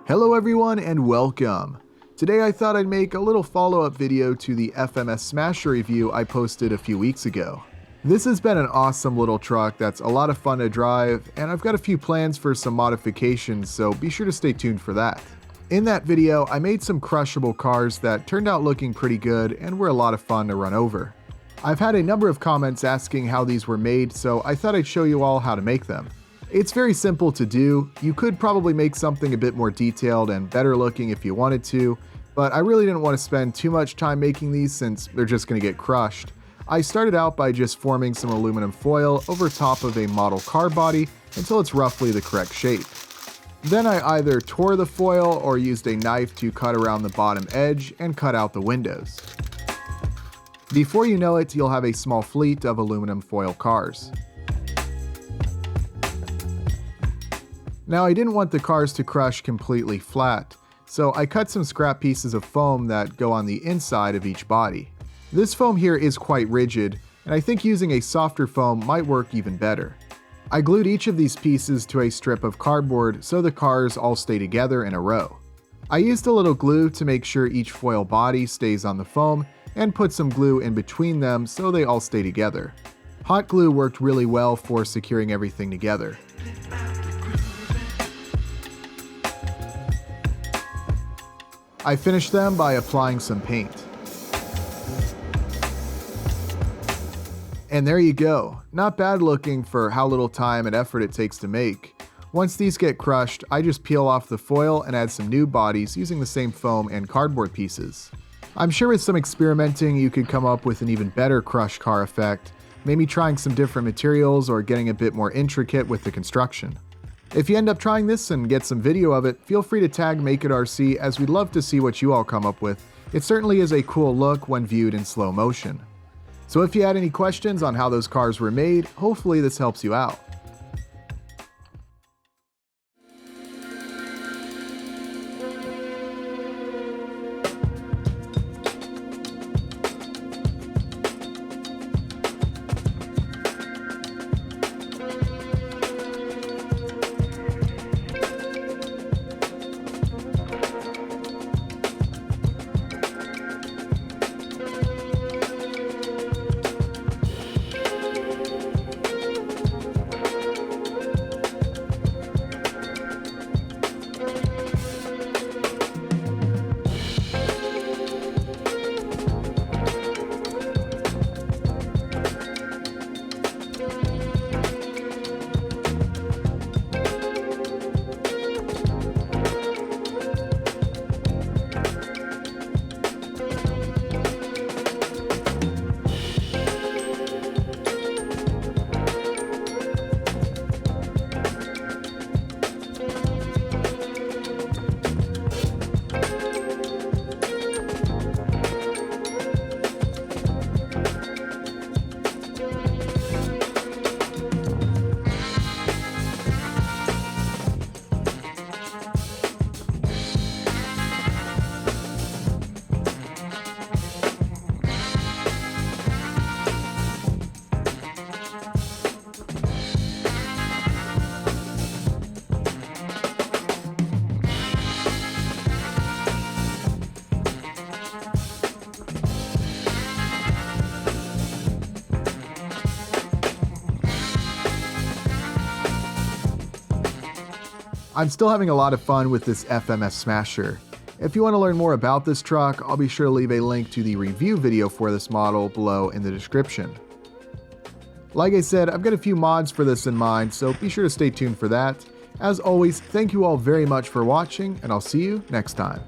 Hello everyone and welcome! Today I thought I'd make a little follow-up video to the FMS Smasher review I posted a few weeks ago. This has been an awesome little truck that's a lot of fun to drive, and I've got a few plans for some modifications, so be sure to stay tuned for that. In that video, I made some crushable cars that turned out looking pretty good and were a lot of fun to run over. I've had a number of comments asking how these were made, so I thought I'd show you all how to make them. It's very simple to do. You could probably make something a bit more detailed and better looking if you wanted to, but I really didn't want to spend too much time making these since they're just going to get crushed. I started out by just forming some aluminum foil over top of a model car body until it's roughly the correct shape. Then I either tore the foil or used a knife to cut around the bottom edge and cut out the windows. Before you know it, you'll have a small fleet of aluminum foil cars. Now I didn't want the cars to crush completely flat, so I cut some scrap pieces of foam that go on the inside of each body. This foam here is quite rigid, and I think using a softer foam might work even better. I glued each of these pieces to a strip of cardboard so the cars all stay together in a row. I used a little glue to make sure each foil body stays on the foam and put some glue in between them so they all stay together. Hot glue worked really well for securing everything together. I finished them by applying some paint. And there you go. Not bad looking for how little time and effort it takes to make. Once these get crushed, I just peel off the foil and add some new bodies using the same foam and cardboard pieces. I'm sure with some experimenting you could come up with an even better crush car effect, maybe trying some different materials or getting a bit more intricate with the construction. If you end up trying this and get some video of it, feel free to tag MakeItRC as we'd love to see what you all come up with. It certainly is a cool look when viewed in slow motion. So if you had any questions on how those cars were made, hopefully this helps you out. I'm still having a lot of fun with this FMS Smasher. If you want to learn more about this truck, I'll be sure to leave a link to the review video for this model below in the description. Like I said, I've got a few mods for this in mind, so be sure to stay tuned for that. As always, thank you all very much for watching, and I'll see you next time.